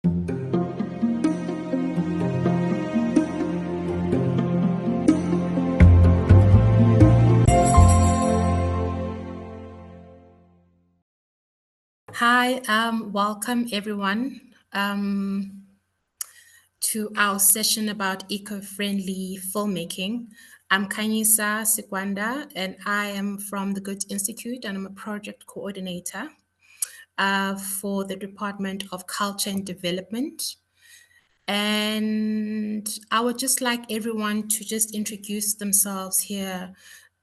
Hi, welcome everyone to our session about eco-friendly filmmaking. I'm Kanyisa Sikwanda, and I am from the Good Institute, and I'm a project coordinator for the Department of Culture and Development. And I would just like everyone to just introduce themselves here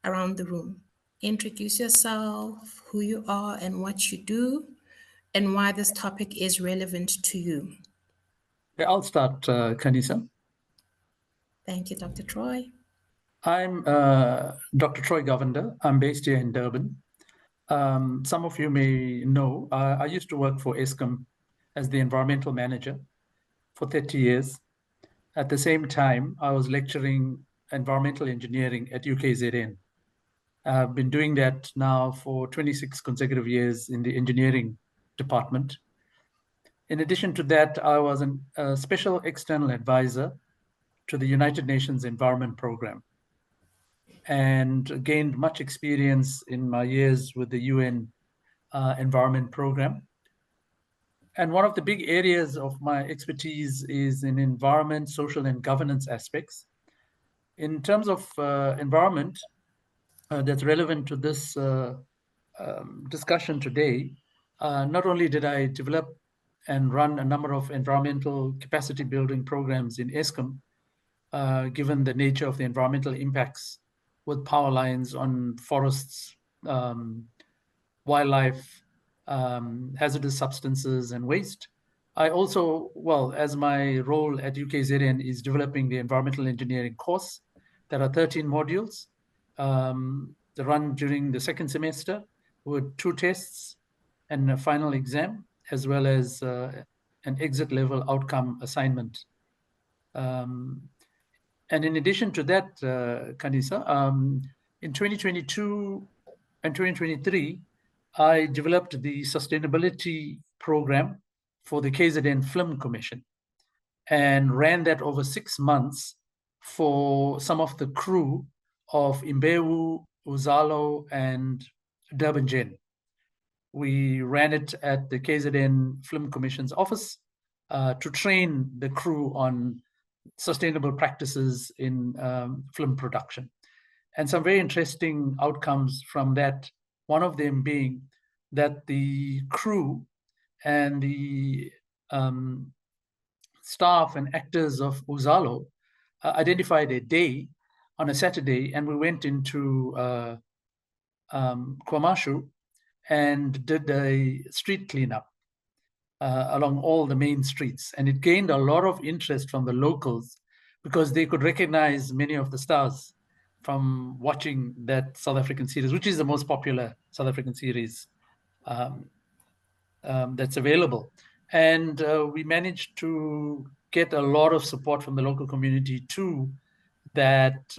around the room. Introduce yourself, who you are and what you do, and why this topic is relevant to you. Yeah, I'll start, Kanisa. Thank you, Dr. Troy. I'm Dr. Troy Govender. I'm based here in Durban. Some of you may know, I used to work for Eskom as the environmental manager for 30 years. At the same time, I was lecturing environmental engineering at UKZN. I've been doing that now for 26 consecutive years in the engineering department. In addition to that, I was a special external advisor to the United Nations Environment Program and gained much experience in my years with the UN Environment Program. And one of the big areas of my expertise is in environment, social, and governance aspects. In terms of environment, that's relevant to this discussion today, not only did I develop and run a number of environmental capacity building programs in Eskom, given the nature of the environmental impacts with power lines on forests, wildlife, hazardous substances, and waste. I also, well, as my role at UKZN is developing the environmental engineering course, there are 13 modules that run during the second semester with 2 tests and a final exam, as well as an exit level outcome assignment. And in addition to that, Kanisa, in 2022 and 2023, I developed the sustainability program for the KZN Film Commission and ran that over 6 months for some of the crew of Imbewu, Uzalo, and Durban Gen. We ran it at the KZN Film Commission's office to train the crew on sustainable practices in film production. And some very interesting outcomes from that, one of them being that the crew and the staff and actors of Uzalo identified a day on a Saturday, and we went into Kwamashu and did a street cleanup along all the main streets. And it gained a lot of interest from the locals because they could recognize many of the stars from watching that South African series, which is the most popular South African series that's available. And we managed to get a lot of support from the local community to that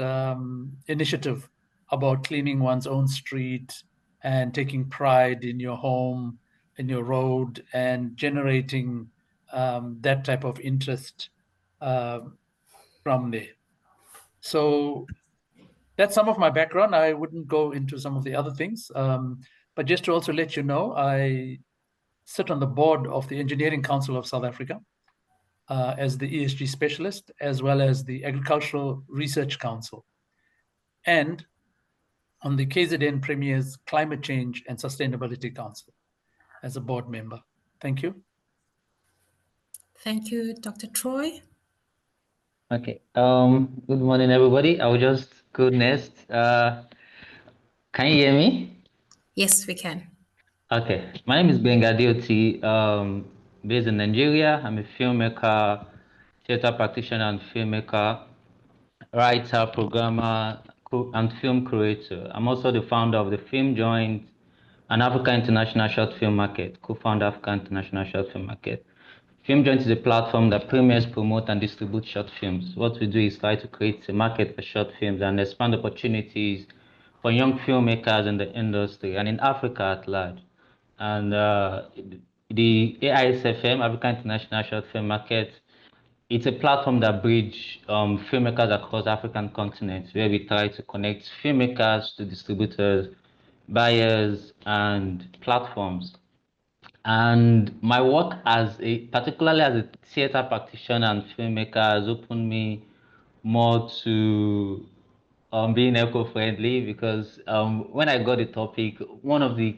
initiative about cleaning one's own street and taking pride in your home, in your road, and generating that type of interest from there. So that's some of my background. I wouldn't go into some of the other things, but just to also let you know, I sit on the board of the Engineering Council of South Africa as the ESG specialist, as well as the Agricultural Research Council, and on the KZN Premier's Climate Change and Sustainability Council as a board member. Thank you. Thank you, Dr. Troy. Okay. Good morning, everybody. I will just go next. Can you hear me? Yes, we can. Okay. My name is Gbenga Adeoti, based in Nigeria. I'm a filmmaker, theater practitioner, and filmmaker, writer, programmer, and film creator. I'm also the founder of the Film Joint and Africa International Short Film Market, co-founder Africa International Short Film Market. Film Joint is a platform that premieres, promote, and distribute short films. What we do is try to create a market for short films and expand opportunities for young filmmakers in the industry and in Africa at large. And the AISFM, African International Short Film Market. It's a platform that bridges filmmakers across African continents, where we try to connect filmmakers to distributors, buyers, and platforms. And my work particularly as a theater practitioner and filmmaker, has opened me more to being eco-friendly, because when I got the topic, one of the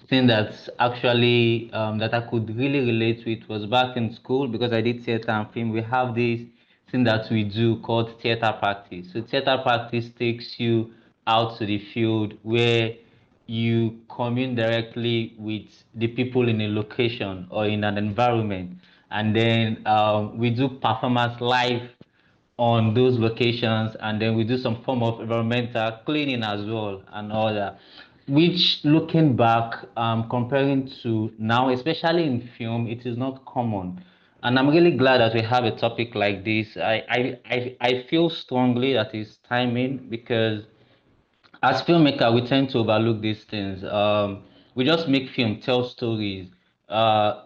things that's actually that I could really relate with was back in school, because I did theater and film. We have this thing that we do called theater practice. So theater practice takes you out to the field where you commune directly with the people in a location or in an environment, and then we do performance live on those locations, and then we do some form of environmental cleaning as well and all that, which, looking back, comparing to now, especially in film, it is not common. And I'm really glad that we have a topic like this. I feel strongly that it's timing, because as filmmaker, we tend to overlook these things. We just make film, tell stories. Uh,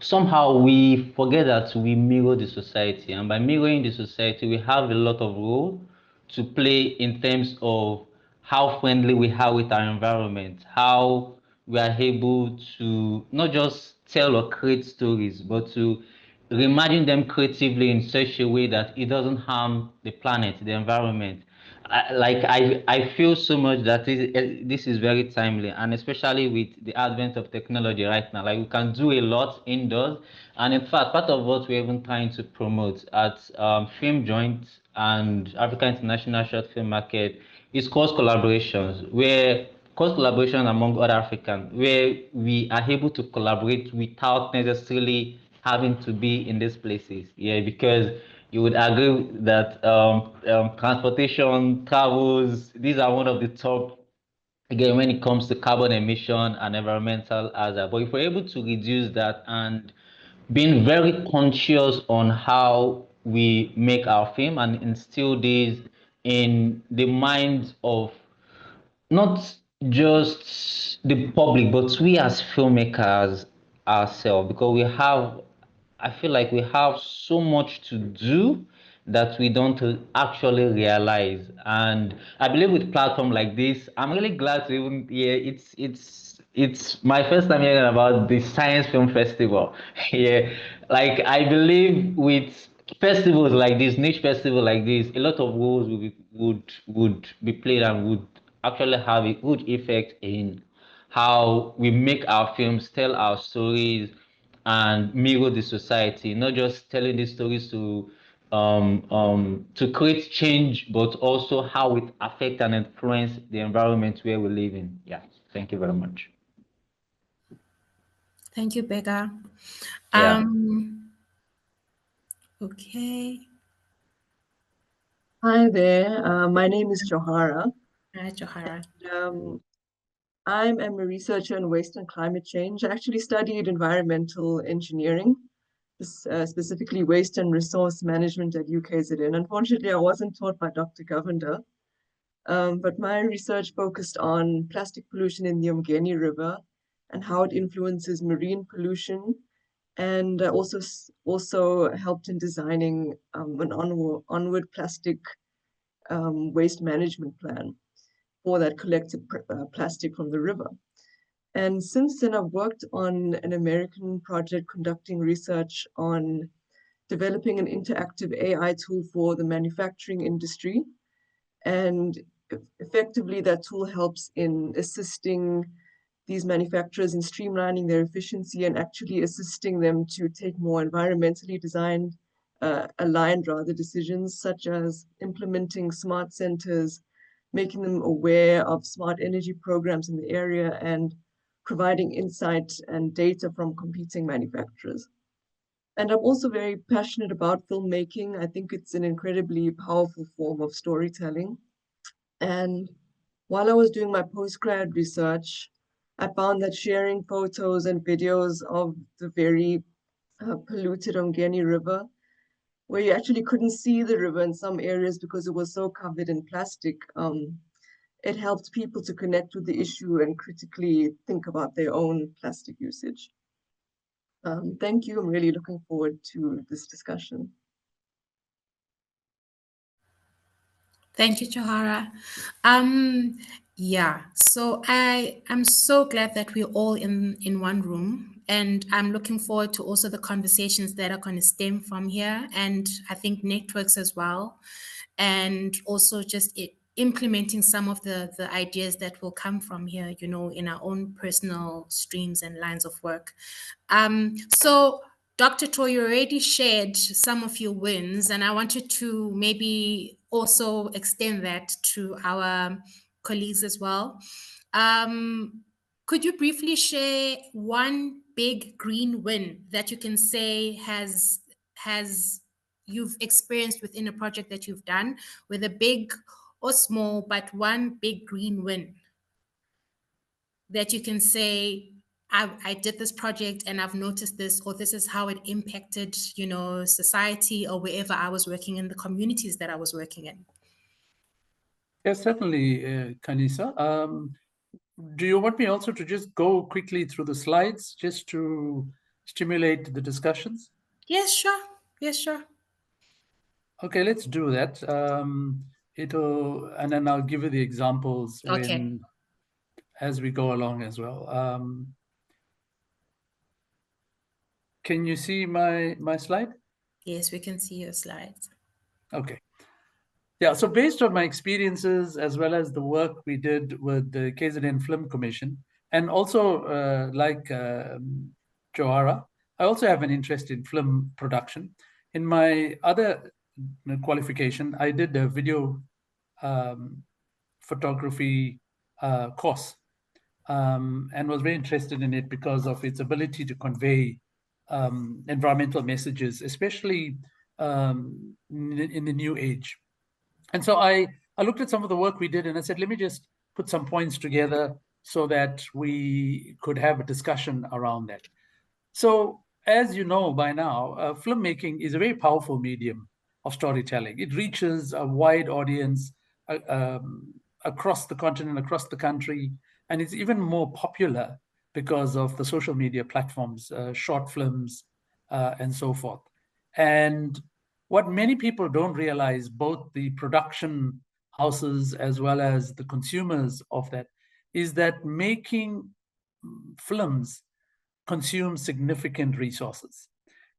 Somehow we forget that we mirror the society, and by mirroring the society, we have a lot of role to play in terms of how friendly we are with our environment, how we are able to not just tell or create stories, but to reimagine them creatively in such a way that it doesn't harm the planet, the environment. I feel so much that this is very timely, and especially with the advent of technology right now. Like, we can do a lot indoors, and in fact, part of what we're even trying to promote at Film Joint and African International Short Film Market is cross collaborations, where cross collaboration among other Africans, where we are able to collaborate without necessarily having to be in these places. Yeah, because you would agree that transportation, travels, these are one of the top, again, when it comes to carbon emission and environmental hazard. But if we're able to reduce that, and being very conscious on how we make our film and instill these in the minds of not just the public, but we as filmmakers ourselves, because I feel like we have so much to do that we don't actually realize. And I believe with platform like this, I'm really glad to even hear it's my first time hearing about the Science Film Festival. Yeah, like, I believe with festivals like this, niche festival like this, a lot of roles would be played, and would actually have a good effect in how we make our films, tell our stories, and mirror the society. Not just telling these stories to create change, but also how it affect and influence the environment where we live in. Yeah, thank you very much. Thank you, Becca. Yeah. Okay. Hi there. My name is Johara. Hi, Johara. I'm a researcher in waste and climate change. I actually studied environmental engineering, specifically waste and resource management at UKZN. Unfortunately, I wasn't taught by Dr. Govender, but my research focused on plastic pollution in the Umgeni River and how it influences marine pollution, and also helped in designing an onward plastic waste management plan for that collected plastic from the river. And since then, I've worked on an American project conducting research on developing an interactive AI tool for the manufacturing industry. And effectively, that tool helps in assisting these manufacturers in streamlining their efficiency and actually assisting them to take more environmentally aligned decisions, such as implementing smart centers, making them aware of smart energy programs in the area, and providing insight and data from competing manufacturers. And I'm also very passionate about filmmaking. I think it's an incredibly powerful form of storytelling. And while I was doing my postgrad research, I found that sharing photos and videos of the very polluted Umgeni River, where you actually couldn't see the river in some areas because it was so covered in plastic, it helped people to connect with the issue and critically think about their own plastic usage. Thank you. I'm really looking forward to this discussion. Thank you, Johara. Yeah, so I'm so glad that we're all in one room, and I'm looking forward to also the conversations that are going to stem from here, and I think networks as well, and also just implementing some of the ideas that will come from here, you know, in our own personal streams and lines of work. So Dr. Toy, you already shared some of your wins, and I wanted to maybe also extend that to our colleagues as well. Could you briefly share one big green win that you can say has you've experienced within a project that you've done, whether big or small, but one big green win that you can say, I did this project and I've noticed this, or this is how it impacted, you know, society or wherever I was working in the communities that I was working in? Yes, certainly, Kanisa. Do you want me also to just go quickly through the slides just to stimulate the discussions? Yes, sure. Yes, sure. Okay, let's do that. And then I'll give you the examples Okay. as we go along as well. Can you see my slide? Yes, we can see your slides. Okay. Yeah, so based on my experiences as well as the work we did with the KZN Film Commission, and also like Johara, I also have an interest in film production. In my other qualification, I did a video photography course and was very interested in it because of its ability to convey environmental messages, especially in the new age. And so I looked at some of the work we did and I said, let me just put some points together so that we could have a discussion around that. So as you know by now, filmmaking is a very powerful medium of storytelling. It reaches a wide audience across the continent, across the country, and it's even more popular because of the social media platforms, short films, and so forth. And what many people don't realize, both the production houses as well as the consumers of that, is that making films consumes significant resources.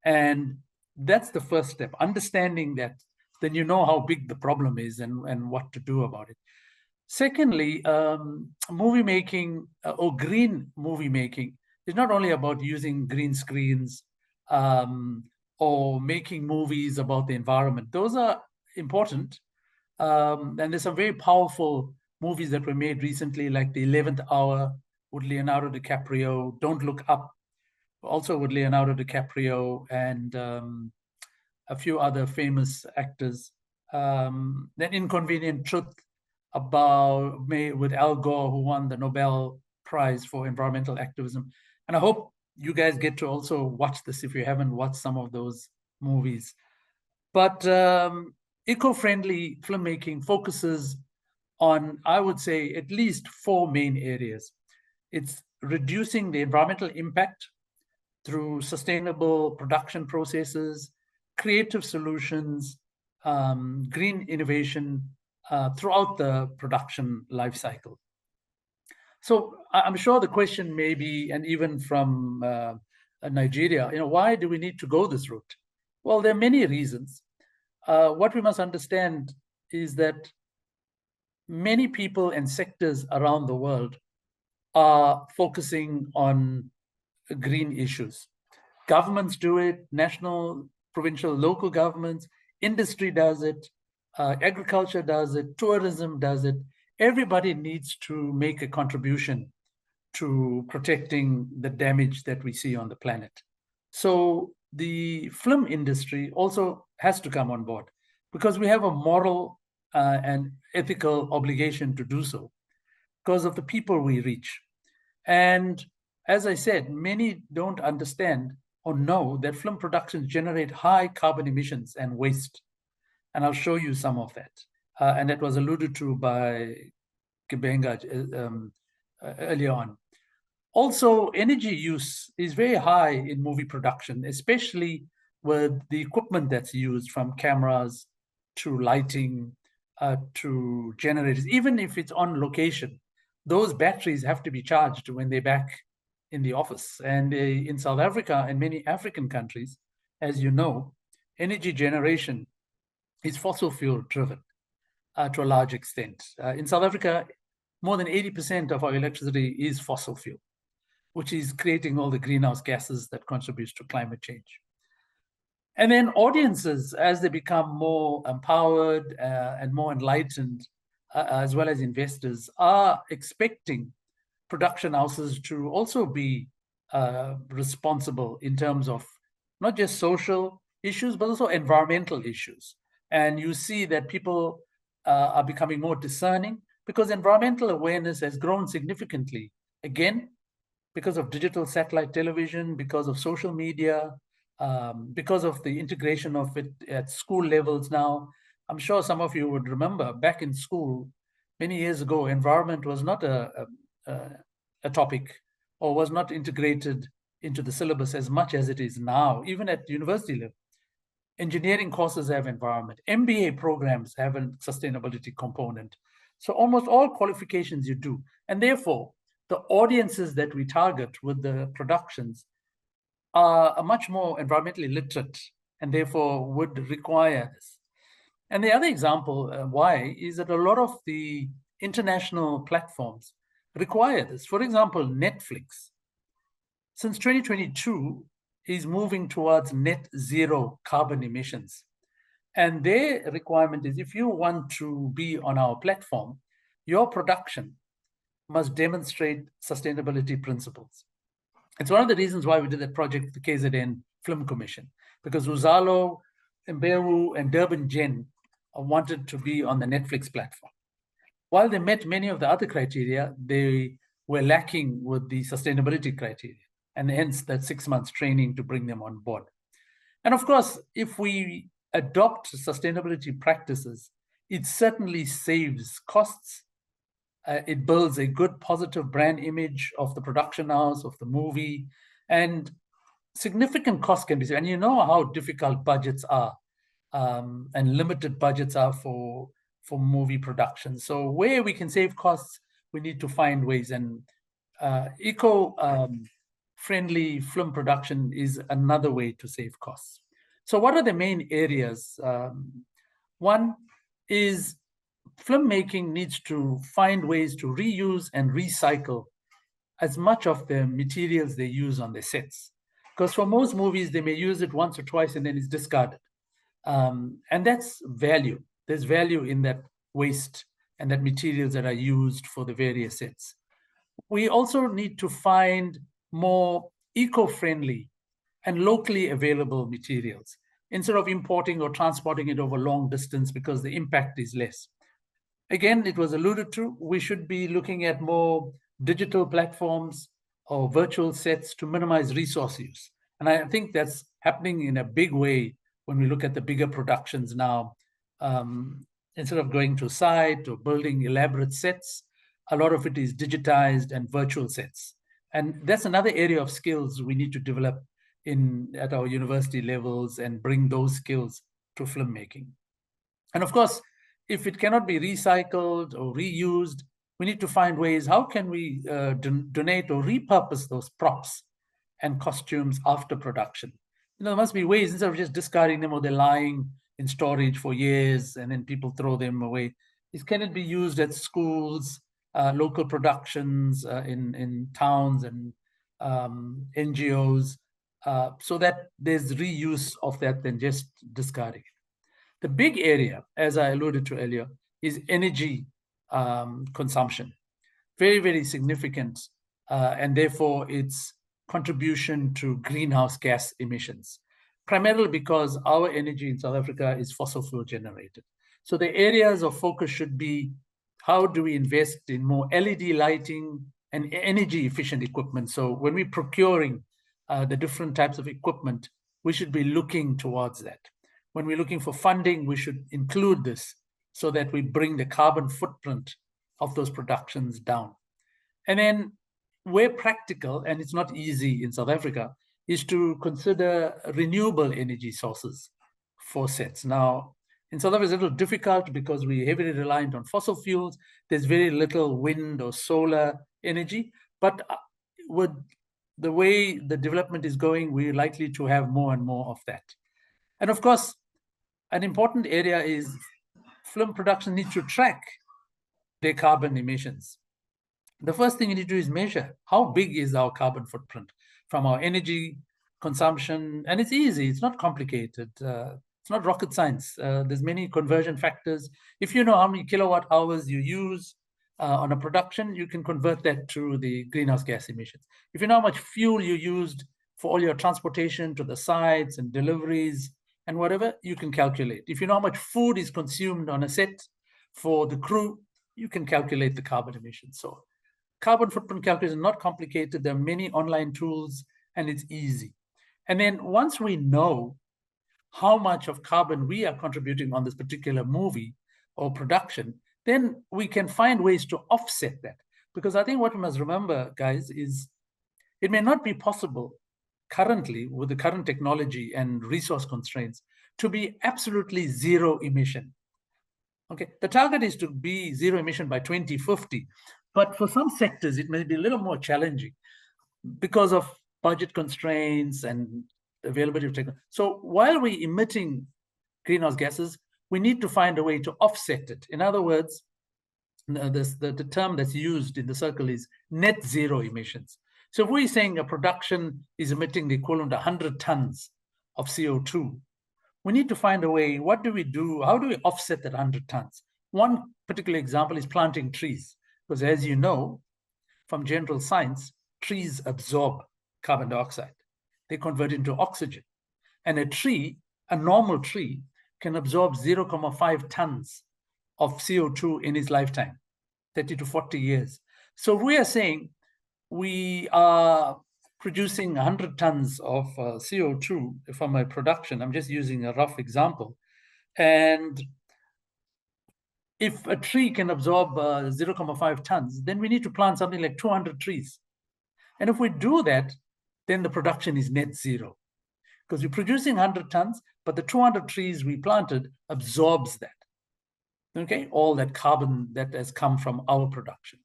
And that's the first step. Understanding that, then you know how big the problem is and what to do about it. Secondly, movie making or green movie making is not only about using green screens or making movies about the environment. Those are important. And there's some very powerful movies that were made recently, like The 11th Hour with Leonardo DiCaprio, Don't Look Up, also with Leonardo DiCaprio and a few other famous actors. Then Inconvenient Truth with Al Gore, who won the Nobel Prize for environmental activism. And I hope you guys get to also watch this if you haven't watched some of those movies. But eco-friendly filmmaking focuses on, I would say, at least 4 main areas. It's reducing the environmental impact through sustainable production processes, creative solutions, green innovation throughout the production life cycle. So I'm sure the question may be, and even from Nigeria, why do we need to go this route? Well, there are many reasons. What we must understand is that many people and sectors around the world are focusing on green issues. Governments do it, national, provincial, local governments, industry does it, agriculture does it, tourism does it. Everybody needs to make a contribution to protecting the damage that we see on the planet. So the film industry also has to come on board because we have a moral and ethical obligation to do so because of the people we reach. And as I said, many don't understand or know that film productions generate high carbon emissions and waste. And I'll show you some of that. And that was alluded to by Gbenga earlier on. Also, energy use is very high in movie production, especially with the equipment that's used, from cameras to lighting to generators. Even if it's on location, those batteries have to be charged when they're back in the office. And in South Africa and many African countries, as you know, energy generation is fossil fuel driven to a large extent. In South Africa, more than 80% of our electricity is fossil fuel, which is creating all the greenhouse gases that contributes to climate change. And then audiences, as they become more empowered and more enlightened, as well as investors, are expecting production houses to also be responsible in terms of not just social issues, but also environmental issues. And you see that people are becoming more discerning, because environmental awareness has grown significantly, again, because of digital satellite television, because of social media, because of the integration of it at school levels now. I'm sure some of you would remember back in school, many years ago, environment was not a topic, or was not integrated into the syllabus as much as it is now, even at university level. Engineering courses have environment. MBA programs have a sustainability component. So almost all qualifications you do. And therefore, the audiences that we target with the productions are much more environmentally literate, and therefore would require this. And the other example why is that a lot of the international platforms require this. For example, Netflix, since 2022, is moving towards net zero carbon emissions. And their requirement is, if you want to be on our platform, your production must demonstrate sustainability principles. It's one of the reasons why we did that project, the KZN Film Commission, because Uzalo, Mbewu, and Durban Gen wanted to be on the Netflix platform. While they met many of the other criteria, they were lacking with the sustainability criteria, and hence that 6 months training to bring them on board. And of course, if we adopt sustainability practices, it certainly saves costs. It builds a good, positive brand image of the production house, of the movie, and significant costs can be saved. And you know how difficult budgets are, and limited budgets are for movie production. So where we can save costs, we need to find ways. And eco-friendly film production is another way to save costs. So what are the main areas? One is filmmaking needs to find ways to reuse and recycle as much of the materials they use on their sets. Because for most movies, they may use it once or twice and then it's discarded. And that's value. There's value in that waste and that materials that are used for the various sets. We also need to find more eco-friendly and locally available materials instead of importing or transporting it over long distance, because the impact is less. Again, it was alluded to, we should be looking at more digital platforms or virtual sets to minimize resource use. And I think that's happening in a big way when we look at the bigger productions now. Instead of going to site or building elaborate sets, a lot of it is digitized and virtual sets. And that's another area of skills we need to develop at our university levels and bring those skills to filmmaking. And of course, if it cannot be recycled or reused, we need to find ways, how can we donate or repurpose those props and costumes after production? There must be ways, instead of just discarding them or they're lying in storage for years and then people throw them away. Can it be used at schools, local productions in towns and NGOs, so that there's reuse of that than just discarding it. The big area, as I alluded to earlier, is energy consumption. Very, very significant, and therefore its contribution to greenhouse gas emissions, primarily because our energy in South Africa is fossil fuel generated. So the areas of focus should be, how do we invest in more LED lighting and energy efficient equipment? So when we're procuring the different types of equipment, we should be looking towards that. When we're looking for funding, we should include this so that we bring the carbon footprint of those productions down. And then where practical, and it's not easy in South Africa, is to consider renewable energy sources for sets. Now, in South Africa, it's a little difficult because we're heavily reliant on fossil fuels. There's very little wind or solar energy, but with the way the development is going, we're likely to have more and more of that. And of course, an important area is film production needs to track their carbon emissions. The first thing you need to do is measure how big is our carbon footprint from our energy consumption. And it's easy, it's not complicated. It's not rocket science. There's many conversion factors. If you know how many kilowatt hours you use on a production, you can convert that to the greenhouse gas emissions. If you know how much fuel you used for all your transportation to the sites and deliveries and whatever, you can calculate. If you know how much food is consumed on a set for the crew, you can calculate the carbon emissions. So carbon footprint calculation is not complicated. There are many online tools and it's easy. And then once we know how much of carbon we are contributing on this particular movie or production, then we can find ways to offset that. Because I think what we must remember, guys, is it may not be possible currently with the current technology and resource constraints to be absolutely zero emission. Okay, the target is to be zero emission by 2050, but for some sectors, it may be a little more challenging because of budget constraints and availability of technology. So while we're emitting greenhouse gases, we need to find a way to offset it. In other words, the term that's used in the circle is net zero emissions. So if we're saying a production is emitting the equivalent of 100 tons of CO2, we need to find a way, what do we do? How do we offset that 100 tons? One particular example is planting trees, because as you know, from general science, trees absorb carbon dioxide. They convert into oxygen. And a tree, a normal tree, can absorb 0.5 tons of CO2 in its lifetime, 30 to 40 years. So we are saying we are producing 100 tons of CO2 from a production. I'm just using a rough example. And if a tree can absorb 0.5 tons, then we need to plant something like 200 trees. And if we do that, then the production is net zero. Because we're producing 100 tons, but the 200 trees we planted absorbs that. Okay, all that carbon that has come from our production.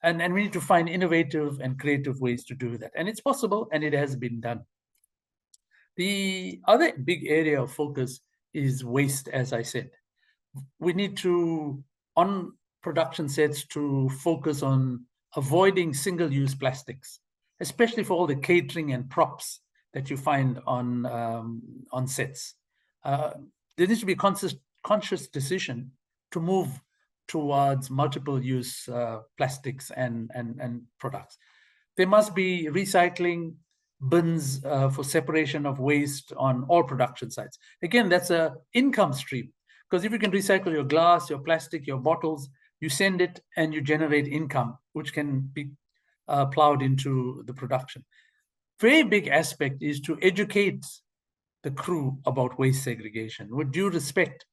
And we need to find innovative and creative ways to do that. And it's possible, and it has been done. The other big area of focus is waste, as I said. We need to, on production sets, to focus on avoiding single-use plastics, especially for all the catering and props that you find on sets. There needs to be a conscious decision to move towards multiple-use plastics and products. There must be recycling bins for separation of waste on all production sites. Again, that's an income stream, because if you can recycle your glass, your plastic, your bottles, you send it and you generate income, which can be plowed into the production. Very big aspect is to educate the crew about waste segregation. With due respect,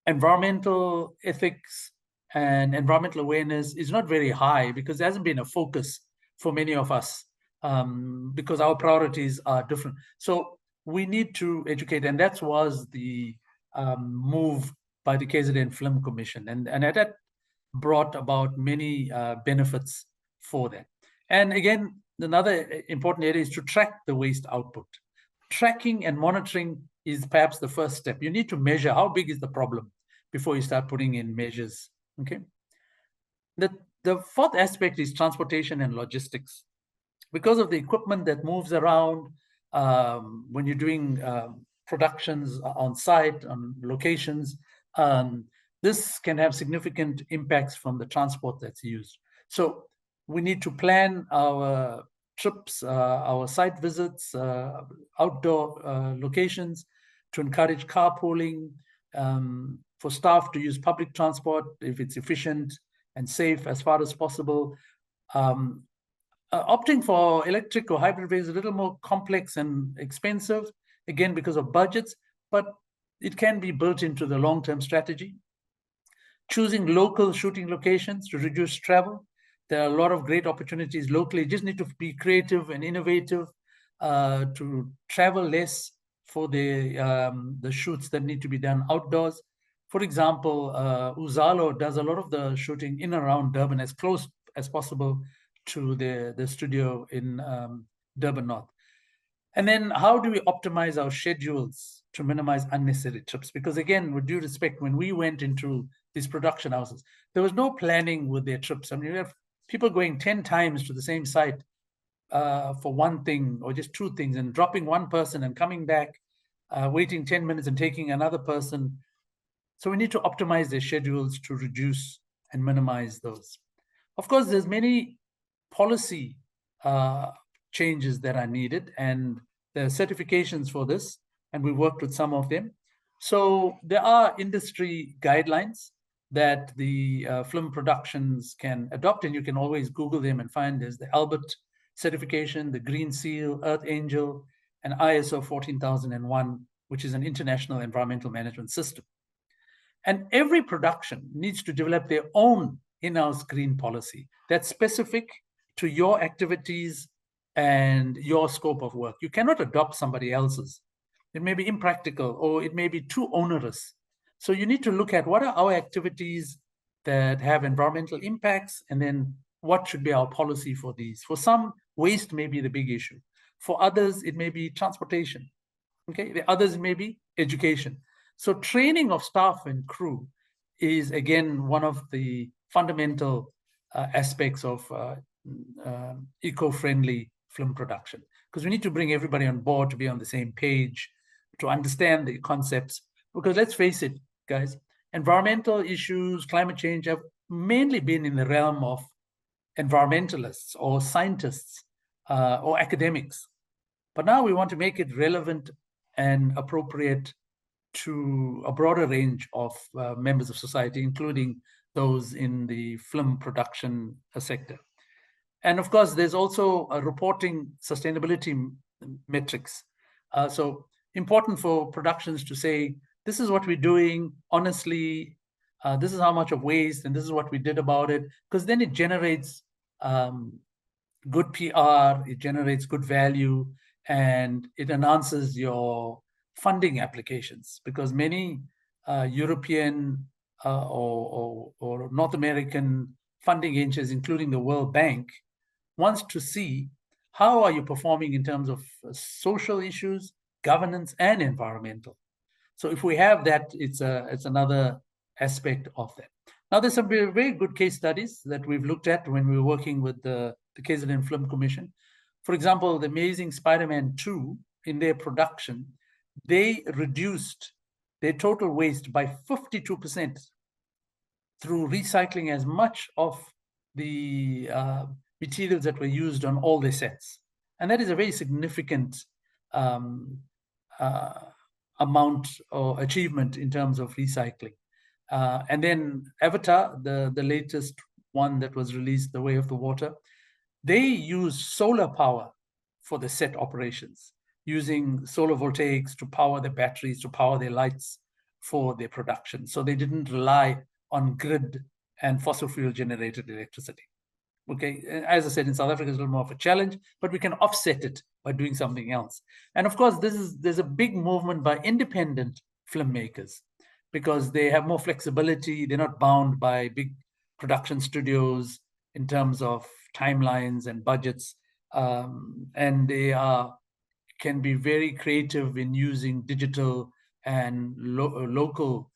environmental ethics and environmental awareness is not very high because there hasn't been a focus for many of us because our priorities are different. So we need to educate, and that was the move by the KZN Film Commission. And that brought about many benefits for that. And again, another important area is to track the waste output. Tracking and monitoring is perhaps the first step. You need to measure how big is the problem before you start putting in measures, okay? The fourth aspect is transportation and logistics. Because of the equipment that moves around, when you're doing productions on site, on locations, this can have significant impacts from the transport that's used. So we need to plan our trips, our site visits, outdoor locations to encourage carpooling, for staff to use public transport if it's efficient and safe as far as possible. Opting for electric or hybrid ways is a little more complex and expensive, again, because of budgets, but it can be built into the long-term strategy. Choosing local shooting locations to reduce travel. There are a lot of great opportunities locally. You just need to be creative and innovative, to travel less for the shoots that need to be done outdoors. For example, Uzalo does a lot of the shooting in and around Durban, as close as possible to the studio in Durban North. And then how do we optimize our schedules to minimize unnecessary trips? Because again, with due respect, when we went into these production houses, there was no planning with their trips. I mean, you have people going 10 times to the same site for one thing or just two things, and dropping one person and coming back, waiting 10 minutes and taking another person. So we need to optimize their schedules to reduce and minimize those. Of course, there's many policy changes that are needed, and there are certifications for this, and we worked with some of them. So there are industry guidelines that the film productions can adopt, and you can always Google them and find there's the Albert certification, the Green Seal, Earth Angel, and ISO 14001, which is an international environmental management system. And every production needs to develop their own in-house green policy that's specific to your activities and your scope of work. You cannot adopt somebody else's. It may be impractical or it may be too onerous. So you need to look at what are our activities that have environmental impacts, and then what should be our policy for these. For some, waste may be the big issue. For others, it may be transportation. Okay, the others may be education. So training of staff and crew is, again, one of the fundamental aspects of eco-friendly film production, because we need to bring everybody on board to be on the same page, to understand the concepts. Because let's face it, guys, environmental issues, climate change have mainly been in the realm of environmentalists or scientists or academics. But now we want to make it relevant and appropriate to a broader range of members of society, including those in the film production sector. And of course, there's also a reporting sustainability metrics. So important for productions to say, this is what we're doing, honestly, this is how much of waste, and this is what we did about it, because then it generates good PR, it generates good value, and it enhances your funding applications, because many European or North American funding agencies, including the World Bank, wants to see how are you performing in terms of social issues, governance, and environmental. So if we have that, it's another aspect of that. Now, there's some very, very good case studies that we've looked at when we were working with the KZN Film Commission. For example, the Amazing Spider-Man 2, in their production, they reduced their total waste by 52% through recycling as much of the materials that were used on all their sets. And that is a very significant amount or achievement in terms of recycling. And then Avatar, the latest one that was released, The Way of the Water, they use solar power for the set operations, using solar voltaics to power their batteries, to power their lights for their production. So they didn't rely on grid and fossil fuel generated electricity. Okay, as I said, in South Africa, it's a little more of a challenge, but we can offset it by doing something else. And of course, there's a big movement by independent filmmakers, because they have more flexibility. They're not bound by big production studios in terms of timelines and budgets, and they can be very creative in using digital and local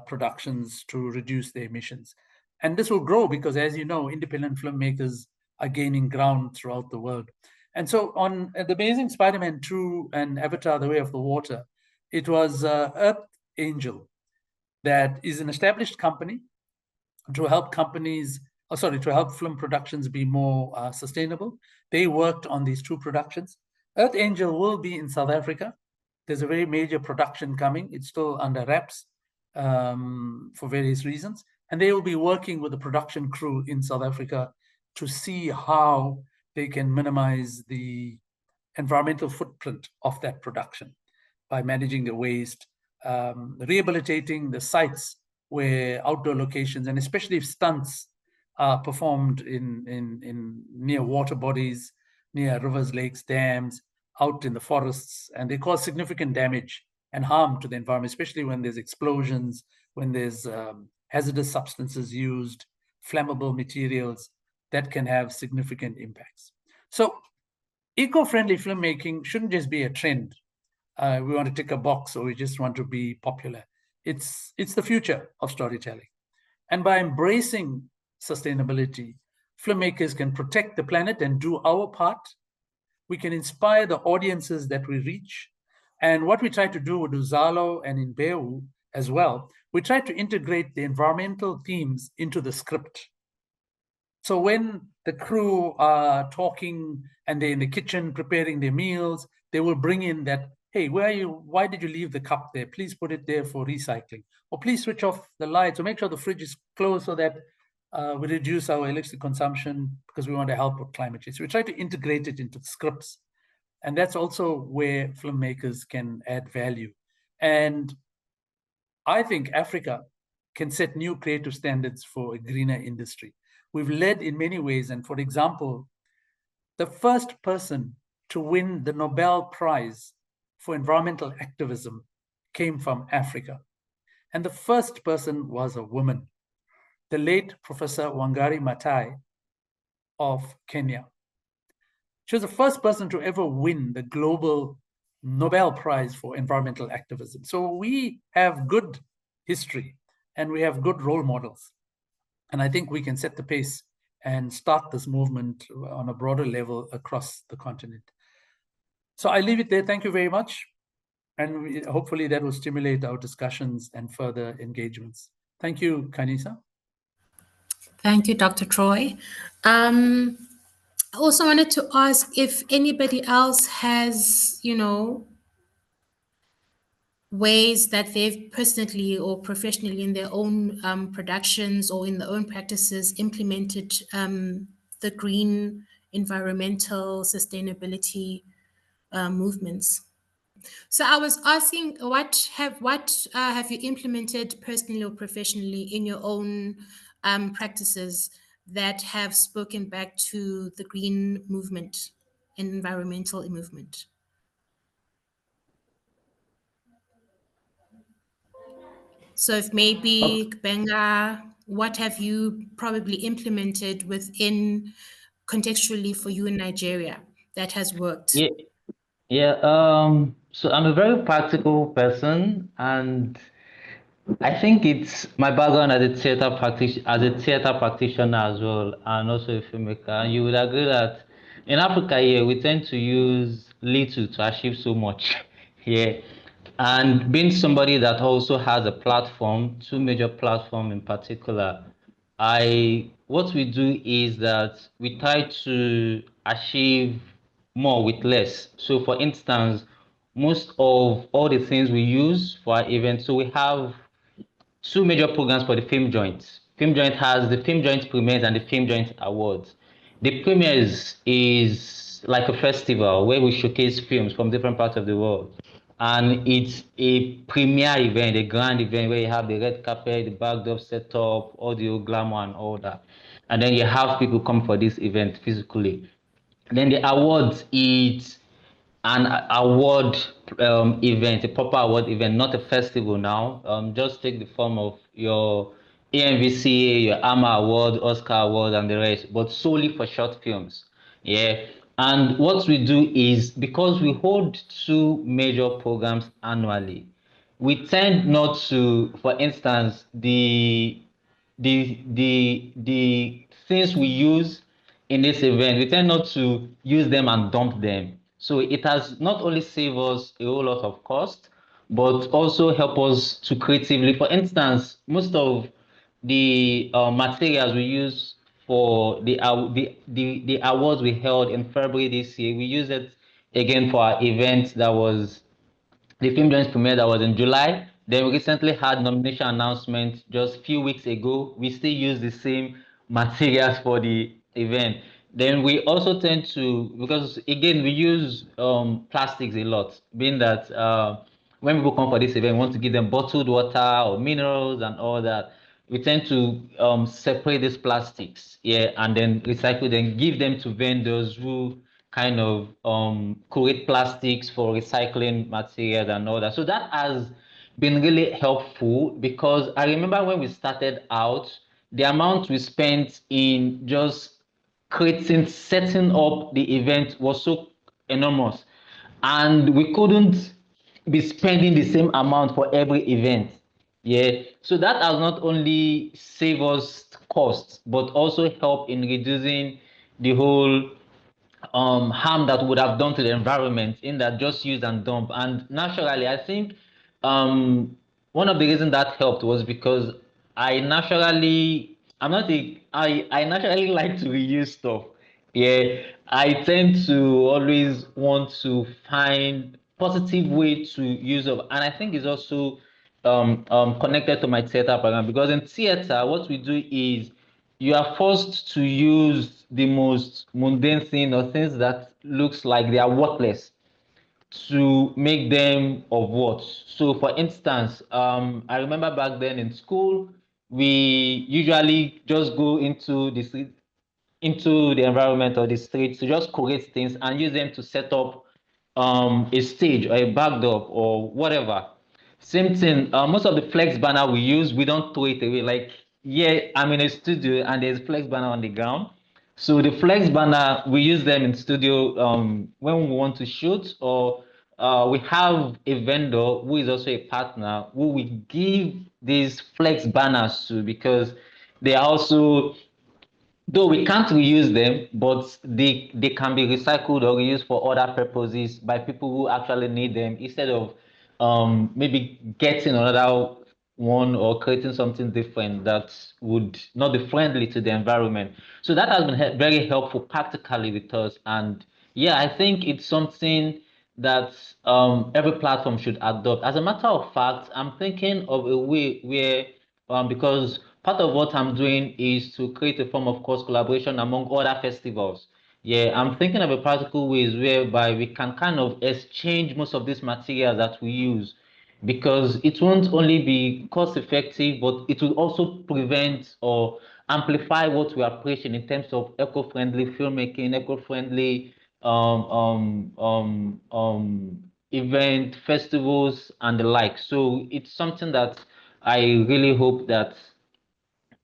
productions to reduce their emissions. And this will grow because, as you know, independent filmmakers are gaining ground throughout the world. And so on The Amazing Spider-Man 2 and Avatar, The Way of the Water, it was Earth Angel, that is an established company to help to help film productions be more sustainable. They worked on these two productions. Earth Angel will be in South Africa. There's a very major production coming. It's still under wraps for various reasons. And they will be working with the production crew in South Africa to see how they can minimize the environmental footprint of that production by managing the waste, rehabilitating the sites where outdoor locations, and especially if stunts are performed in near water bodies, near rivers, lakes, dams, out in the forests, and they cause significant damage and harm to the environment, especially when there's explosions, when there's hazardous substances used, flammable materials that can have significant impacts. So eco-friendly filmmaking shouldn't just be a trend. We want to tick a box, or we just want to be popular. It's the future of storytelling. And by embracing sustainability, filmmakers can protect the planet and do our part. We can inspire the audiences that we reach. And what we try to do with Uzalo and in Beu as well, we try to integrate the environmental themes into the script. So when the crew are talking and they're in the kitchen preparing their meals, they will bring in that, hey, why did you leave the cup there? Please put it there for recycling. Or please switch off the lights, or make sure the fridge is closed so that we reduce our electricity consumption because we want to help with climate change. So we try to integrate it into the scripts. And that's also where filmmakers can add value. And I think Africa can set new creative standards for a greener industry. We've led in many ways. And for example, the first person to win the Nobel Prize for environmental activism came from Africa. And the first person was a woman, the late Professor Wangari Maathai of Kenya. She was the first person to ever win the global Nobel Prize for environmental activism. So we have good history and we have good role models. And I think we can set the pace and start this movement on a broader level across the continent. So I leave it there. Thank you very much. And hopefully that will stimulate our discussions and further engagements. Thank you, Kanisa. Thank you, Dr. Troy. I also wanted to ask if anybody else has, ways that they've personally or professionally in their own productions or in their own practices implemented the green environmental sustainability movements. So I was asking, what have you implemented personally or professionally in your own practices that have spoken back to the green movement and environmental movement? So if maybe Gbenga, what have you probably implemented within contextually for you in Nigeria that has worked? So I'm a very practical person, and I think it's my background as a theater practitioner as well, and also a filmmaker. And you would agree that in Africa here, we tend to use little to achieve so much. Yeah. And being somebody that also has a platform, two major platforms in particular, what we do is that we try to achieve more with less. So for instance, most of all the things we use for our events, so we have two major programs for the Film Joint. Film Joint has the Film Joint Premieres and the Film Joint Awards. The Premieres is like a festival where we showcase films from different parts of the world. And it's a premiere event, a grand event where you have the red carpet, the backdrop setup, audio, glamour, and all that. And then you have people come for this event physically. And then the awards, it's an award event, a proper award event, not a festival now. Just take the form of your AMVCA, your AMA Award, Oscar Award, and the rest, but solely for short films. Yeah. And what we do is, because we hold two major programs annually, we tend not to, for instance, the things we use in this event, we tend not to use them and dump them. So it has not only saved us a whole lot of cost, but also help us to creatively. For instance, most of the materials we use for the awards we held in February this year, we use it again for our event that was the Film Joint premiere that was in July. Then we recently had nomination announcement just a few weeks ago. We still use the same materials for the event. Then we also tend to, because again, we use plastics a lot, being that when people come for this event, we want to give them bottled water or minerals and all that. we tend to separate these plastics, yeah, and then recycle them, give them to vendors who kind of create plastics for recycling material and all that. So that has been really helpful, because I remember when we started out, the amount we spent in just setting up the event was so enormous, and we couldn't be spending the same amount for every event. Yeah, so that has not only saved us costs, but also help in reducing the whole harm that would have done to the environment, in that just use and dump. And naturally, I think one of the reasons that helped was because I naturally like to reuse stuff. Yeah, I tend to always want to find positive way to use of, and I think it's also connected to my theater program, because in theater, what we do is you are forced to use the most mundane thing, or things that looks like they are worthless, to make them of worth. So for instance, I remember back then in school, we usually just go into the environment or the streets to just create things and use them to set up a stage or a backdrop or whatever. Same thing. Most of the flex banner we use, we don't throw it away. Like, yeah, I'm in a studio and there's flex banner on the ground. So the flex banner, we use them in studio when we want to shoot, or we have a vendor who is also a partner who we give these flex banners to, because they are also, though we can't reuse them, but they can be recycled or reused for other purposes by people who actually need them, instead of maybe getting another one or creating something different that would not be friendly to the environment. So that has been very helpful practically with us. And yeah, I think it's something that every platform should adopt. As a matter of fact, I'm thinking of a way where, because part of what I'm doing is to create a form of cross collaboration among other festivals. Yeah, I'm thinking of a practical ways whereby we can kind of exchange most of these materials that we use, because it won't only be cost effective, but it will also prevent or amplify what we are preaching in terms of eco-friendly filmmaking, eco-friendly event, festivals, and the like. So it's something that I really hope that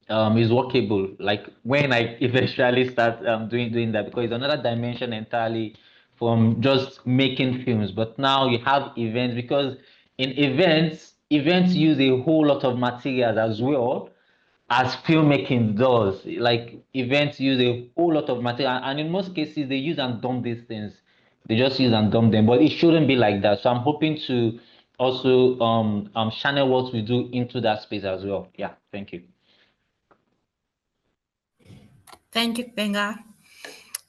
is workable. Like when I eventually start doing that, because it's another dimension entirely from just making films. But now you have events, because in events use a whole lot of materials as well as filmmaking does. Like events use a whole lot of material, and in most cases they use and dump these things. They just use and dump them, but it shouldn't be like that. So I'm hoping to also channel what we do into that space as well. Yeah, thank you. Thank you, Gbenga.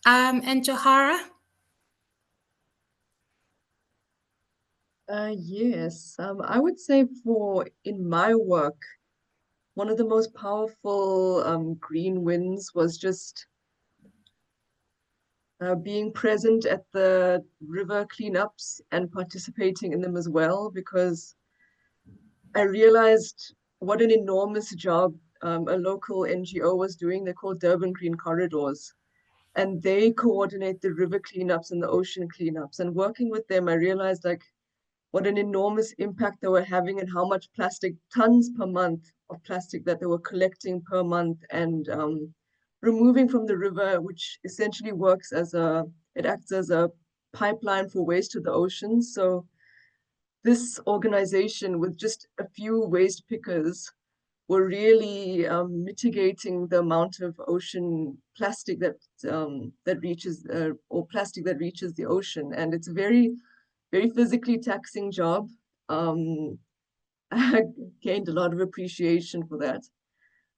And Johara? Yes, I would say in my work, one of the most powerful green wins was just being present at the river cleanups and participating in them as well, because I realized what an enormous job a local NGO was doing. They're called Durban Green Corridors, and they coordinate the river cleanups and the ocean cleanups. And working with them, I realized like what an enormous impact they were having, and how much plastic, tons per month of plastic that they were collecting per month and removing from the river, which essentially it acts as a pipeline for waste to the ocean. So this organization, with just a few waste pickers, were really mitigating the amount of ocean plastic that reaches or plastic that reaches the ocean. And it's a very, very physically taxing job. I gained a lot of appreciation for that.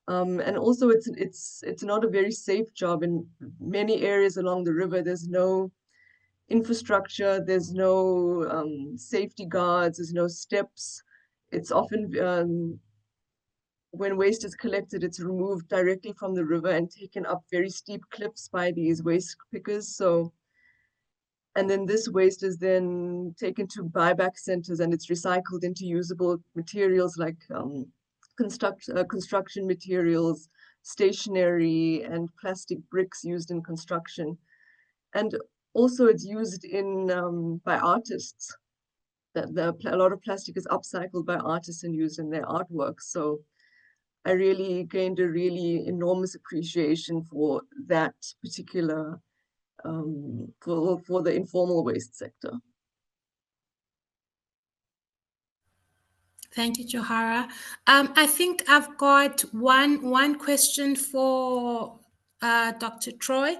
And also it's not a very safe job. In many areas along the river, there's no infrastructure, there's no safety guards, there's no steps. It's often when waste is collected, it's removed directly from the river and taken up very steep cliffs by these waste pickers. So, and then this waste is then taken to buyback centers, and it's recycled into usable materials like construction materials, stationery, and plastic bricks used in construction. And also it's used in by artists. A lot of plastic is upcycled by artists and used in their artwork. So I really gained a really enormous appreciation for that particular, for the informal waste sector. Thank you, Johara. I think I've got one question for Dr. Troy.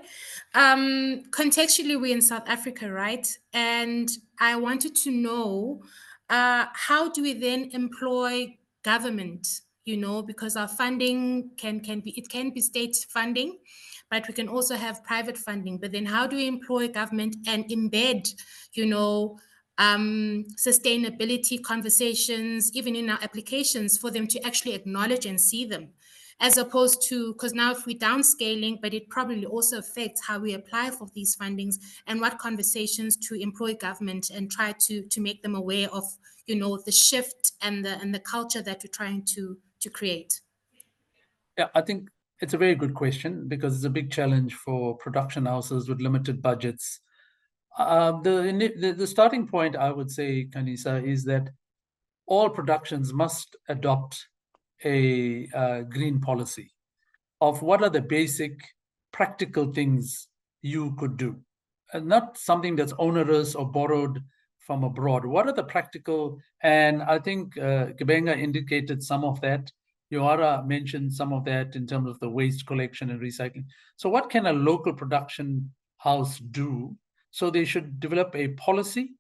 Contextually, we're in South Africa, right? And I wanted to know, how do we then employ government? Because our funding can be state funding, but we can also have private funding. But then how do we employ government and embed, sustainability conversations, even in our applications, for them to actually acknowledge and see them, as opposed to, because now if we're downscaling, but it probably also affects how we apply for these fundings and what conversations to employ government and try to make them aware of, the shift and the culture that we're trying to create. Yeah, I think it's a very good question because it's a big challenge for production houses with limited budgets. The starting point, I would say, Kanisa, is that all productions must adopt a green policy of what are the basic practical things you could do, and not something that's onerous or borrowed from abroad. What are the practical, and I think Gbenga indicated some of that. Johara mentioned some of that in terms of the waste collection and recycling. So what can a local production house do? So they should develop a policy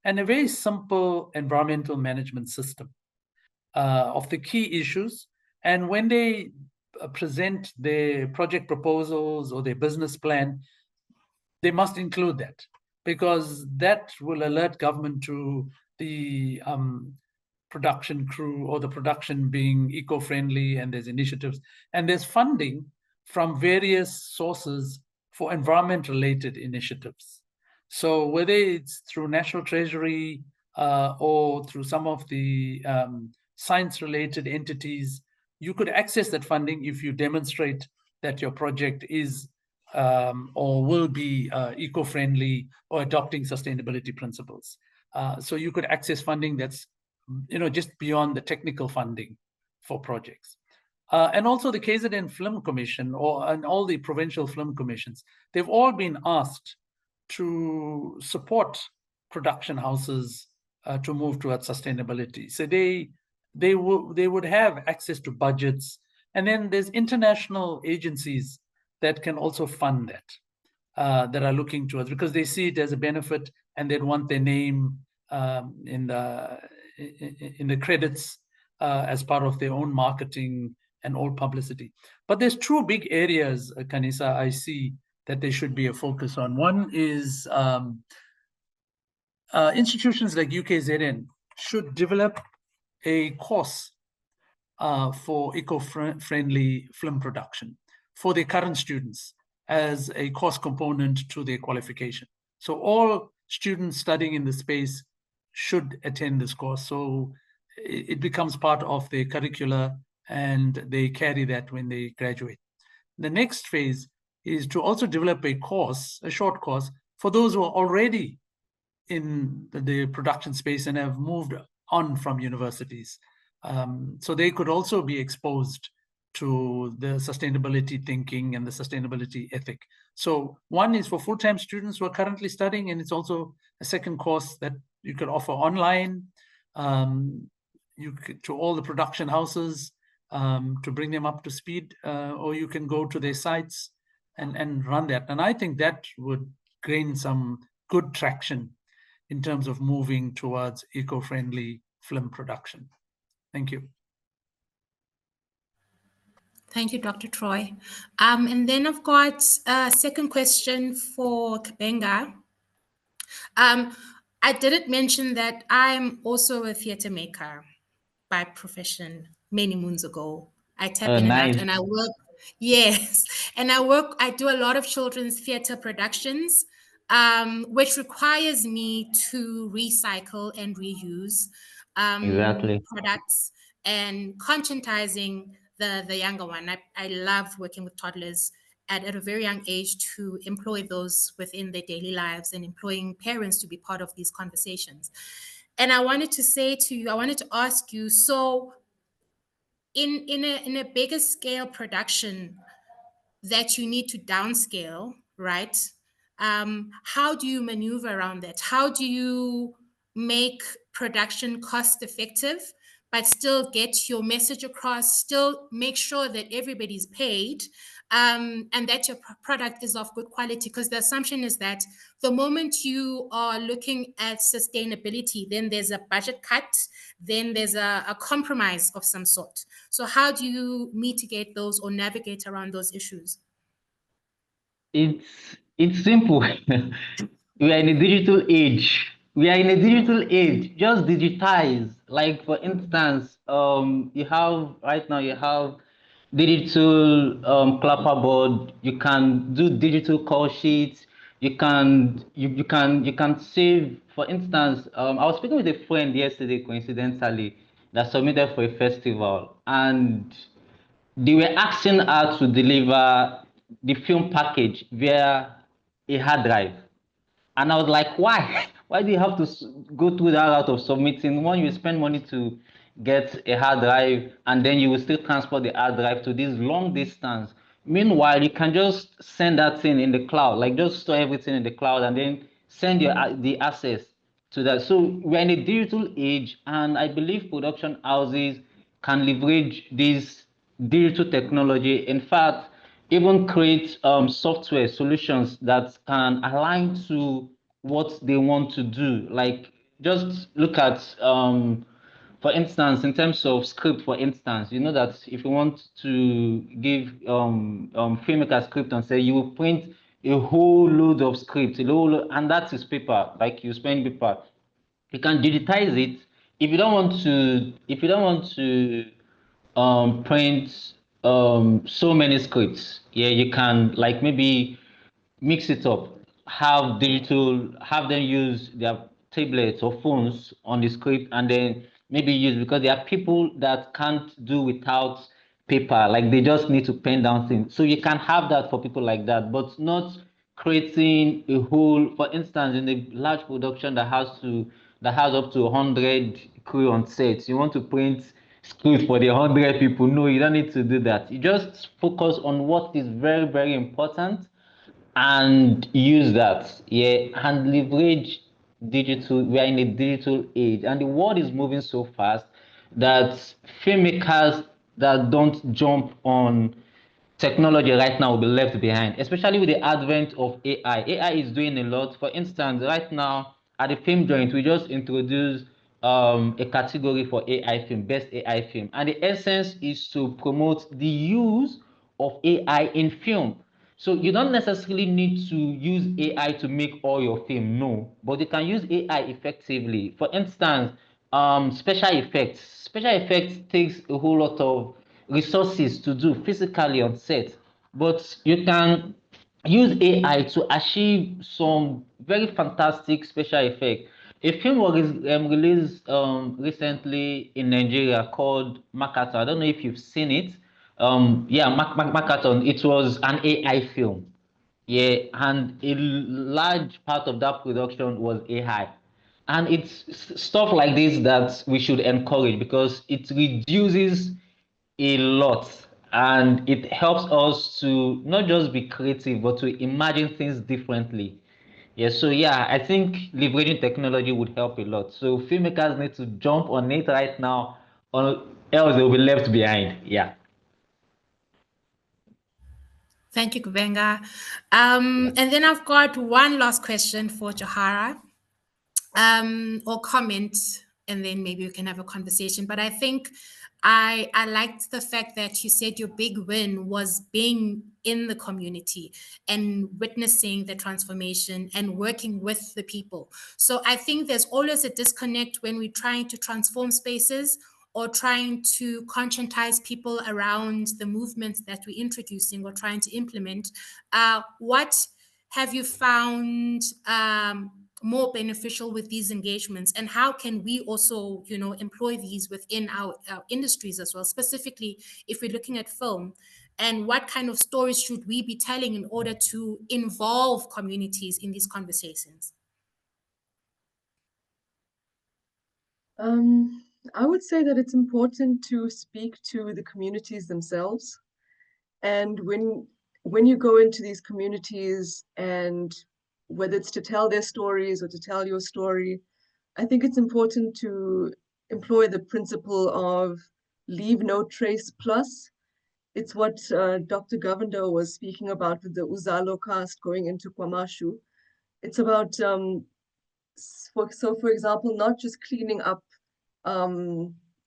and a very simple environmental management system of the key issues. And when they present their project proposals or their business plan, they must include that, because that will alert government to the production crew or the production being eco-friendly, and there's initiatives and there's funding from various sources for environment-related initiatives. So whether it's through National Treasury or through some of the science-related entities, you could access that funding if you demonstrate that your project is or will be eco-friendly or adopting sustainability principles. So you could access funding that's just beyond the technical funding for projects. And also the KZN Film Commission and all the provincial film commissions, they've all been asked to support production houses to move towards sustainability. So they would have access to budgets. And then there's international agencies that can also fund that are looking towards, because they see it as a benefit and they'd want their name in the credits as part of their own marketing and all publicity. But there's two big areas, Kanisa, I see that there should be a focus on. One is institutions like UKZN should develop a course for eco-friendly film production for their current students as a course component to their qualification. So all students studying in the space should attend this course. So it becomes part of their curricula and they carry that when they graduate. The next phase is to also develop a course, a short course, for those who are already in the production space and have moved on from universities. So they could also be exposed to the sustainability thinking and the sustainability ethic. So one is for full-time students who are currently studying, and it's also a second course that you could offer online to all the production houses to bring them up to speed, or you can go to their sites and run that. And I think that would gain some good traction in terms of moving towards eco-friendly film production. Thank you. Thank you, Dr. Troy. And then I've got a second question for Gbenga. I didn't mention that I'm also a theatre maker by profession many moons ago. I tap in and out and I work, yes, and I do a lot of children's theatre productions, which requires me to recycle and reuse products. and conscientizing the younger one. I love working with toddlers at a very young age to employ those within their daily lives and employing parents to be part of these conversations. And I wanted to ask you, so in a bigger scale production that you need to downscale, right? How do you maneuver around that? How do you make production cost effective, but still get your message across, still make sure that everybody's paid, and that your product is of good quality? Because the assumption is that the moment you are looking at sustainability, then there's a budget cut, then there's a compromise of some sort. So how do you mitigate those or navigate around those issues? It's simple. We are in a digital age. We are in a digital age. Just digitize. Like for instance, you have right now you have digital clapperboard. You can do digital call sheets. You can save. For instance, I was speaking with a friend yesterday, coincidentally, that submitted for a festival, and they were asking her to deliver the film package via a hard drive. And I was like, why? Why do you have to go through that route of submitting? One, you spend money to get a hard drive, and then you will still transport the hard drive to this long distance. Meanwhile, you can just send that thing in the cloud, like just store everything in the cloud and then send the access to that. So we're in a digital age, and I believe production houses can leverage this digital technology. In fact, even create software solutions that can align to what they want to do. Like just look at, for instance, in terms of script, for instance, you know that if you want to give Filmmaker script and say you will print a whole load of script, and that is paper, like you spend paper. You can digitize it. If you don't want to print so many scripts, yeah, you can like maybe mix it up, have them use their tablets or phones on the script, and then maybe use, because there are people that can't do without paper, like they just need to pen down things. So you can have that for people like that, but not creating a whole, for instance, in a large production that has up to 100 crew on set. You want to print script for the 100 people? No, you don't need to do that. You just focus on what is very, very important and use that, yeah, and leverage digital. We are in a digital age, and the world is moving so fast that filmmakers that don't jump on technology right now will be left behind, especially with the advent of AI. AI is doing a lot. For instance, right now at the film joint, we just introduced a category for AI film, best AI film. And the essence is to promote the use of AI in film. So you don't necessarily need to use AI to make all your film, no, but you can use AI effectively. For instance, special effects. Special effects takes a whole lot of resources to do physically on set, but you can use AI to achieve some very fantastic special effect. A film was released recently in Nigeria called Makaton. I don't know if you've seen it. Yeah, Makaton. It was an AI film. Yeah, and a large part of that production was AI. And it's stuff like this that we should encourage, because it reduces a lot, and it helps us to not just be creative but to imagine things differently. Yeah, so yeah, I think leveraging technology would help a lot. So filmmakers need to jump on it right now, or else they'll be left behind. Yeah. Thank you, Gbenga. And then I've got one last question for Johara, or comment, and then maybe we can have a conversation. But I think I liked the fact that you said your big win was being in the community and witnessing the transformation and working with the people. So I think there's always a disconnect when we're trying to transform spaces or trying to conscientize people around the movements that we're introducing or trying to implement. What have you found more beneficial with these engagements, and how can we also, you know, employ these within our industries as well, specifically if we're looking at film, and what kind of stories should we be telling in order to involve communities in these conversations? I would say that it's important to speak to the communities themselves. And when you go into these communities, and whether it's to tell their stories or to tell your story, I think it's important to employ the principle of leave no trace plus. It's what Dr. Govender was speaking about with the Uzalo cast going into Kwamashu. It's about, for example, not just cleaning up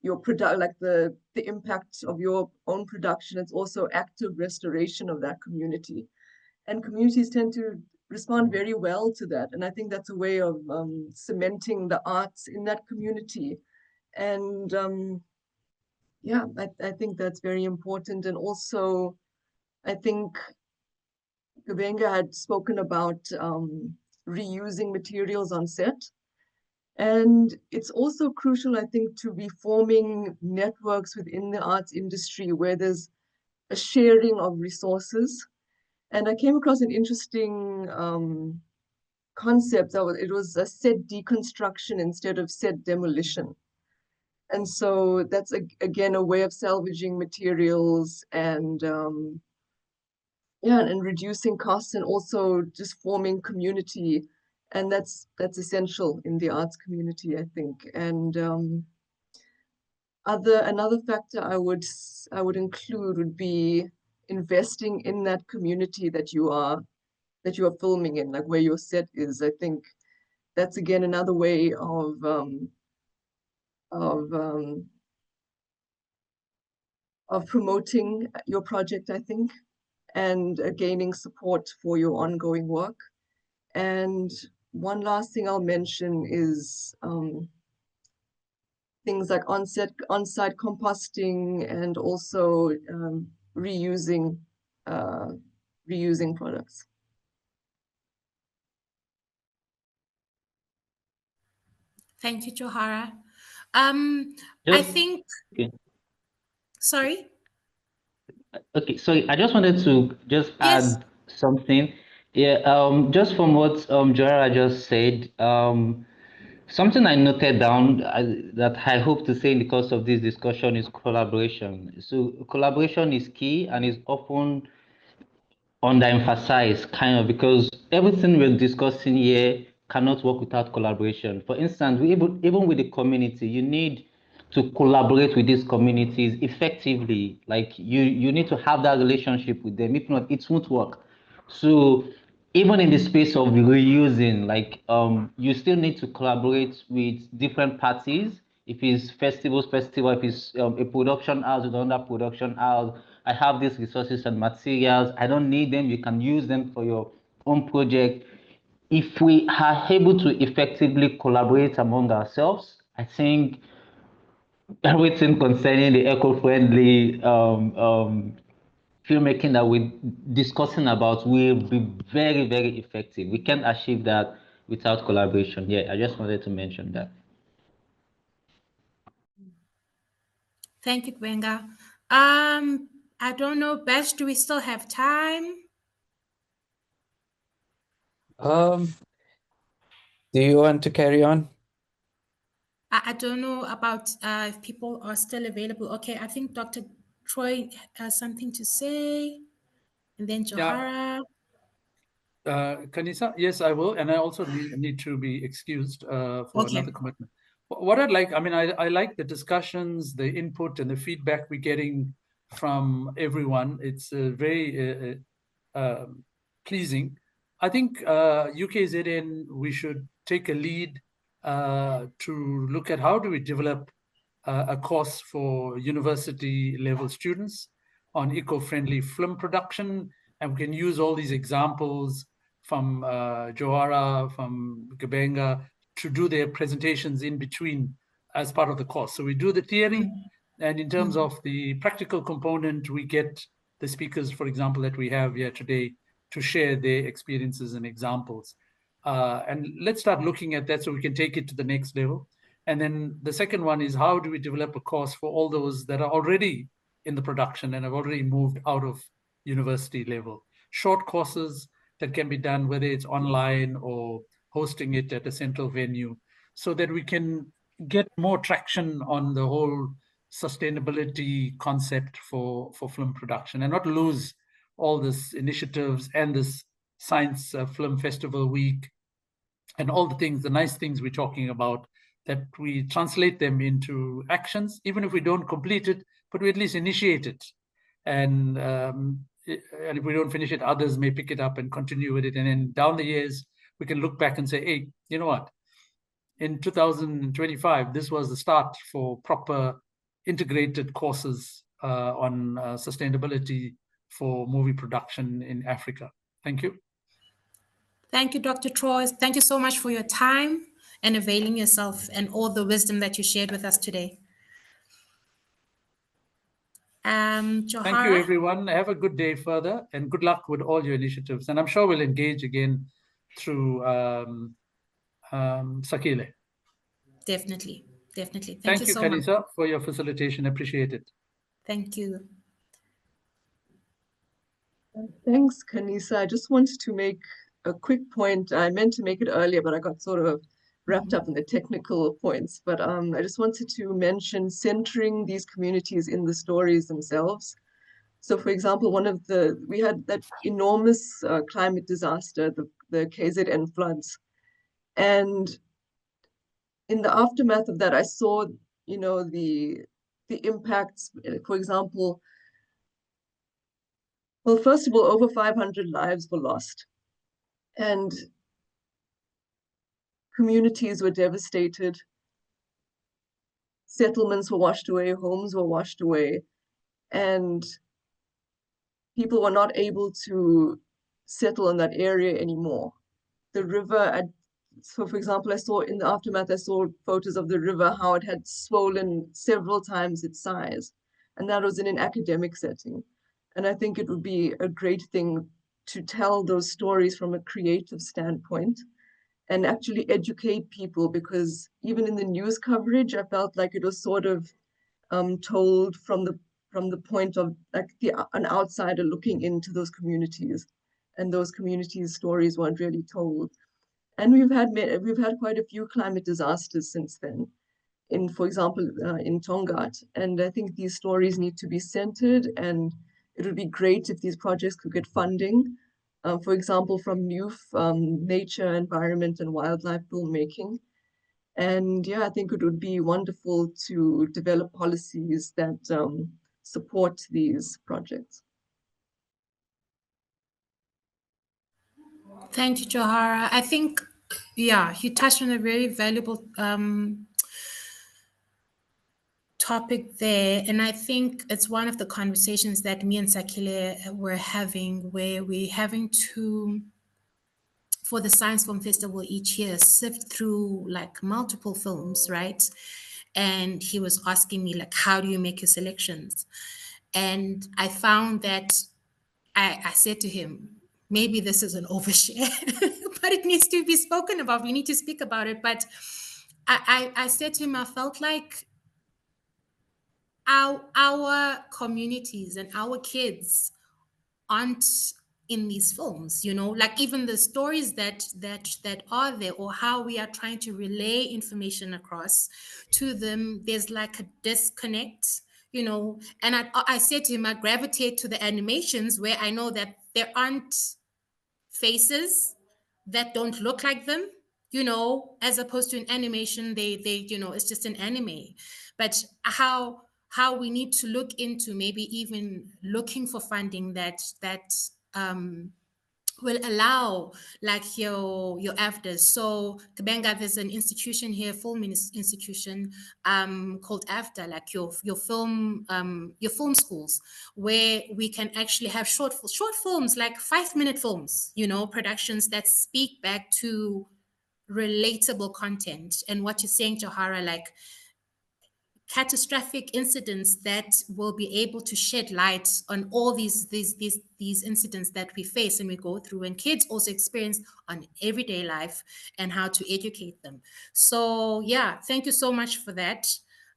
your product, like the impact of your own production. It's also active restoration of that community, and communities tend to respond very well to that. And I think that's a way of cementing the arts in that community. And yeah, I think that's very important. And also, I think Gbenga had spoken about reusing materials on set. And it's also crucial, I think, to be forming networks within the arts industry where there's a sharing of resources. And I came across an interesting concept. It was a set deconstruction instead of set demolition. And so that's, again, a way of salvaging materials and yeah, and reducing costs, and also just forming community. And that's essential in the arts community, I think. And another factor I would include would be investing in that community that you are filming in, like where your set is. I think that's, again, another way of promoting your project, I think, and gaining support for your ongoing work. And one last thing I'll mention is things like on-site composting, and also reusing products. Thank you, Johara. I think, Okay. sorry? Okay, sorry, I just wanted to just Yes. add something. Yeah, just from what Johara just said, something I noted down that I hope to say in the course of this discussion is collaboration. So collaboration is key and is often underemphasized, kind of, because everything we're discussing here cannot work without collaboration. For instance, even with the community, you need to collaborate with these communities effectively. Like you need to have that relationship with them. If not, it won't work. So even in the space of reusing, like you still need to collaborate with different parties. If it's festival, if it's a production house with another production house, I have these resources and materials. I don't need them. You can use them for your own project. If we are able to effectively collaborate among ourselves, I think everything concerning the eco-friendly filmmaking that we're discussing about will be very, very effective. We can't achieve that without collaboration. Yeah, I just wanted to mention that. Thank you, Gbenga. I don't know, Bess, do we still have time? Do you want to carry on? I don't know about if people are still available. Okay, I think Dr. Troy has something to say, and then Johara. Kanisa, yes, I will. And I also need to be excused for Okay. another commitment. What I'd like, I mean, I like the discussions, the input, and the feedback we're getting from everyone. It's very pleasing. I think UKZN, we should take a lead to look at how do we develop a course for university level students on eco-friendly film production. And we can use all these examples from Johara, from Gbenga, to do their presentations in between as part of the course. So we do the theory, and in terms of the practical component, we get the speakers, for example, that we have here today to share their experiences and examples. And let's start looking at that so we can take it to the next level. And then the second one is, how do we develop a course for all those that are already in the production and have already moved out of university level? Short courses that can be done, whether it's online or hosting it at a central venue, so that we can get more traction on the whole sustainability concept for film production, and not lose all this initiatives and this Science Film Festival Week and all the things, the nice things we're talking about, that we translate them into actions, even if we don't complete it, but we at least initiate it. And if we don't finish it, others may pick it up and continue with it. And then down the years, we can look back and say, hey, you know what? In 2025, this was the start for proper integrated courses on sustainability for movie production in Africa. Thank you. Thank you, Dr. Troy. Thank you so much for your time and availing yourself and all the wisdom that you shared with us today. Johara? Thank you, everyone. Have a good day further, and good luck with all your initiatives. And I'm sure we'll engage again through Sakile. Definitely. Thank you, so much. Kanisa, for your facilitation. Appreciate it. Thank you. Thanks, Kanisa. I just wanted to make a quick point. I meant to make it earlier, but I got sort of wrapped up in the technical points. But I just wanted to mention centering these communities in the stories themselves. So, for example, we had that enormous climate disaster, the KZN floods. And in the aftermath of that, I saw, the impacts, for example, well, first of all, over 500 lives were lost. And communities were devastated. Settlements were washed away, homes were washed away, and people were not able to settle in that area anymore. The river, so for example, I saw in the aftermath, I saw photos of the river, how it had swollen several times its size. And that was in an academic setting. And I think it would be a great thing to tell those stories from a creative standpoint and actually educate people, because even in the news coverage, I felt like it was sort of told from the point of like an outsider looking into those communities, and those communities' stories weren't really told. And we've had quite a few climate disasters since then, for example, in Tongaat. And I think these stories need to be centered, and it would be great if these projects could get funding, for example, from NUF, Nature, Environment, and Wildlife Filmmaking. And yeah, I think it would be wonderful to develop policies that support these projects. Thank you, Johara. I think, yeah, you touched on a very valuable topic there. And I think it's one of the conversations that me and Sakile were having, where we're having to, for the Science Film Festival each year, sift through like multiple films, right? And he was asking me, like, how do you make your selections? And I found that I said to him, maybe this is an overshare, but it needs to be spoken about. We need to speak about it. But I said to him, I felt like our communities and our kids aren't in these films, like even the stories that are there, or how we are trying to relay information across to them, there's like a disconnect, and I said to him, I gravitate to the animations where I know that there aren't faces that don't look like them, as opposed to an animation, they it's just an anime. But how we need to look into maybe even looking for funding that will allow like your AFDA. So Gbenga, there's an institution here, film institution called AFDA, like your film schools, where we can actually have short films, like 5-minute films, productions that speak back to relatable content. And what you're saying, Johara, like catastrophic incidents that will be able to shed light on all these incidents that we face and we go through, and kids also experience on everyday life, and how to educate them. So yeah, thank you so much for that.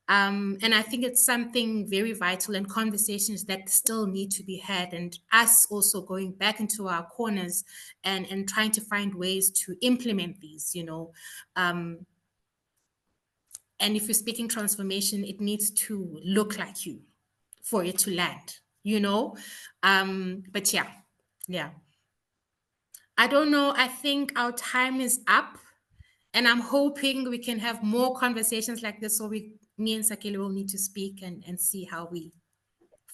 And I think it's something very vital, and conversations that still need to be had, and us also going back into our corners and trying to find ways to implement these, you know. And if you're speaking transformation, it needs to look like you for it to land, you know? But yeah. I don't know. I think our time is up, and I'm hoping we can have more conversations like this. So me and Sakile will need to speak and see how we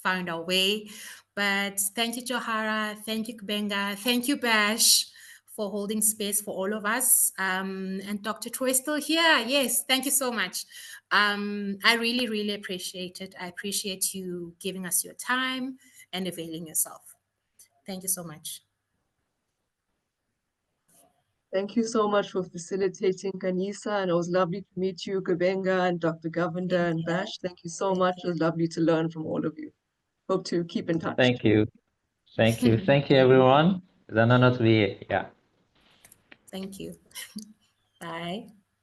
found our way. But thank you, Johara. Thank you, Gbenga. Thank you, Bash, for holding space for all of us. And Dr. Troy is still here. Yes, thank you so much. I really, really appreciate it. I appreciate you giving us your time and availing yourself. Thank you so much. Thank you so much for facilitating, Kanisa, and it was lovely to meet you, Gbenga and Dr. Govender and Bash. Thank you so much. It was lovely to learn from all of you. Hope to keep in touch. Thank you. Thank you. Thank you, everyone. It's an honor to be here. Yeah. Thank you. Bye.